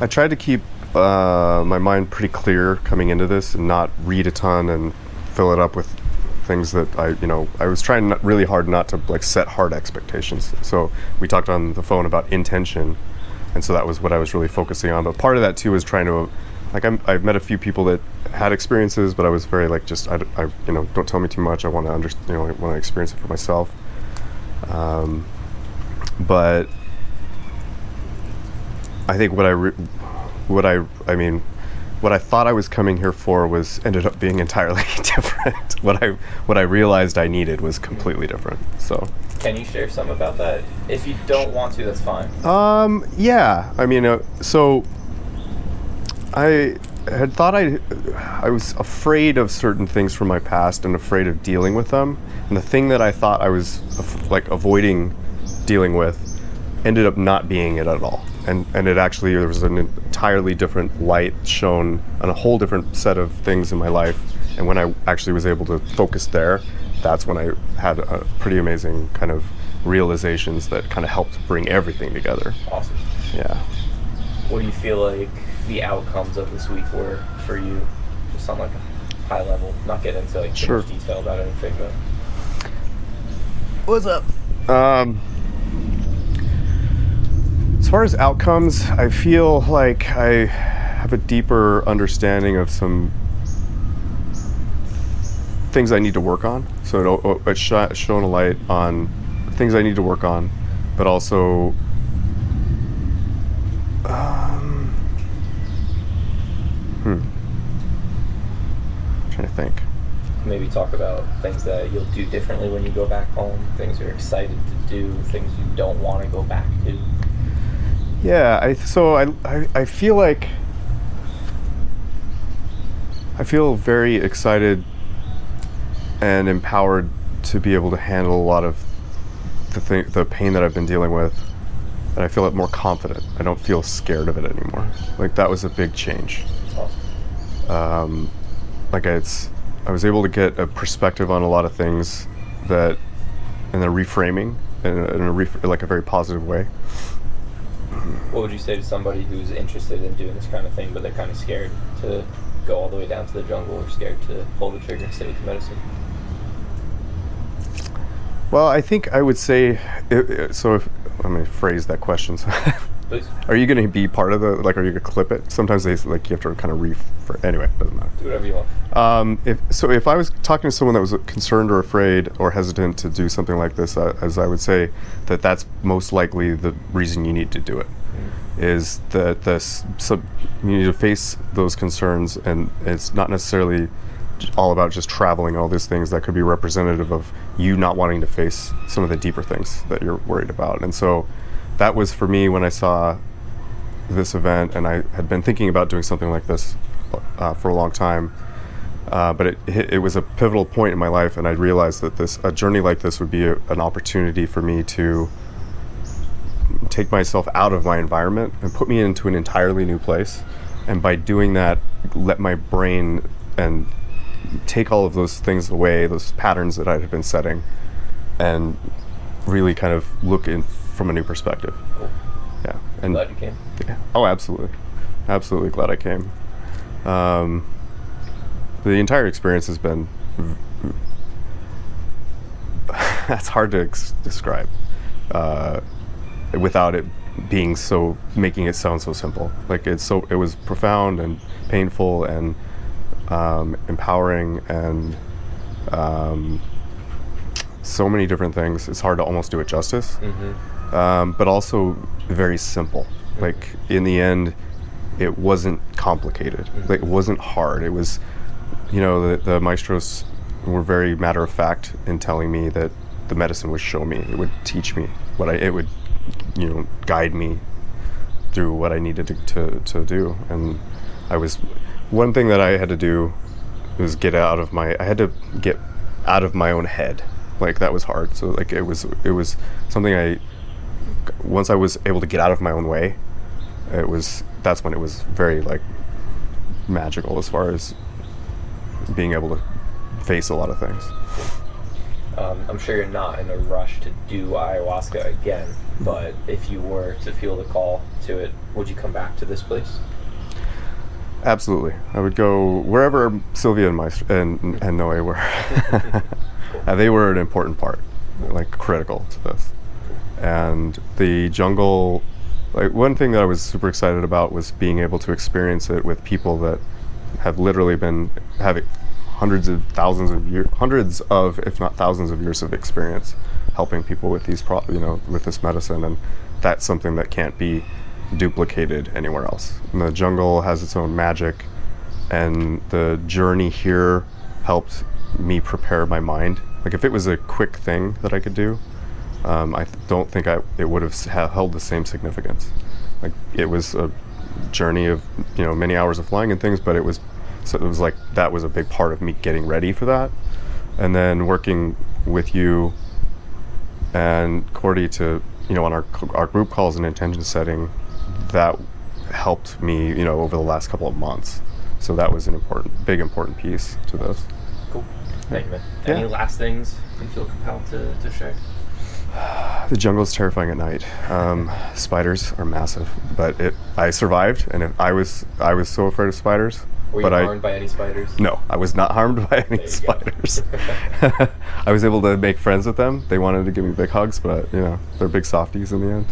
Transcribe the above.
I tried to keep my mind pretty clear coming into this and not read a ton and fill it up with things that I was trying really hard not to like set hard expectations. So we talked on the phone about intention, and so that was what I was really focusing on. But part of that too was trying to, like, I've met a few people that had experiences, but I was very like, just I don't tell me too much. I want to understand, I want to experience it for myself. But I think what I thought I was coming here for ended up being entirely different. What I realized I needed was completely different. So can you share some about that? If you don't want to, that's fine. Yeah. I mean, so I had thought I was afraid of certain things from my past and afraid of dealing with them. And the thing that I thought I was avoiding dealing with ended up not being it at all. And it actually, there was an entirely different light shown on a whole different set of things in my life. And when I actually was able to focus there, that's when I had a pretty amazing kind of realizations that kind of helped bring everything together. Awesome. Yeah. What do you feel like the outcomes of this week were for you? Just on like a high level, not get into like too much detail about anything, but. What's up? As far as outcomes, I feel like I have a deeper understanding of some things I need to work on. So it's shown a light on things I need to work on, but also trying to think. Maybe talk about things that you'll do differently when you go back home, things you're excited to do, things you don't want to go back to. Yeah, I feel like I feel very excited and empowered to be able to handle a lot of the pain that I've been dealing with, and I feel more confident. I don't feel scared of it anymore. Like, that was a big change. Awesome. I was able to get a perspective on a lot of things and a reframing in a very positive way. What would you say to somebody who's interested in doing this kind of thing, but they're kind of scared to go all the way down to the jungle, or scared to pull the trigger and stay with medicine? Well, I think I would say, let me phrase that question. Please. Are you going to be part of are you going to clip it? Sometimes you have to kind of anyway, it doesn't matter. Do whatever you want. If I was talking to someone that was concerned or afraid or hesitant to do something like this, as I would say that's most likely the reason you need to do it, is that you need to face those concerns, and it's not necessarily all about just traveling and all these things. That could be representative of you not wanting to face some of the deeper things that you're worried about. And so that was for me when I saw this event, and I had been thinking about doing something like this for a long time, but it was a pivotal point in my life, and I realized that a journey like this would be an opportunity for me to take myself out of my environment and put me into an entirely new place, and by doing that, let my brain and take all of those things away, those patterns that I had been setting, and really kind of look in from a new perspective. Cool. Yeah. And glad you came. Yeah. Oh, absolutely glad I came. The entire experience has been that's hard to describe without it being making it sound so simple. Like, it was profound and painful and empowering and so many different things. It's hard to almost do it justice. But also very simple. Like, in the end, it wasn't complicated. Like, it wasn't hard. It was, the maestros were very matter of fact in telling me that the medicine would show me, it would teach me it would, guide me through what I needed to do. And one thing that I had to do was I had to get out of my own head. Like, that was hard. So like, it was something once I was able to get out of my own way, that's when it was very like magical as far as being able to face a lot of things. I'm sure you're not in a rush to do ayahuasca again, but if you were to feel the call to it, would you come back to this place? Absolutely. I would go wherever Sylvia and Noe were. They were an important part, like critical to this. And the jungle, like one thing that I was super excited about was being able to experience it with people that have literally been having hundreds of, if not thousands of years of experience helping people with these, with this medicine. And that's something that can't be duplicated anywhere else. And the jungle has its own magic, and the journey here helped me prepare my mind. Like if it was a quick thing that I could do, I don't think it would have held the same significance. Like it was a journey of many hours of flying and things, but it was like that was a big part of me getting ready for that. And then working with you and Cordy to on our group calls and intention setting, that helped me over the last couple of months. So that was an important piece to this. Cool. Thank you, man. Any last things you feel compelled to share? The jungle is terrifying at night. Spiders are massive, but I survived, and I was so afraid of spiders. Were you harmed by any spiders? No, I was not harmed by any spiders. I was able to make friends with them. They wanted to give me big hugs, but they're big softies in the end.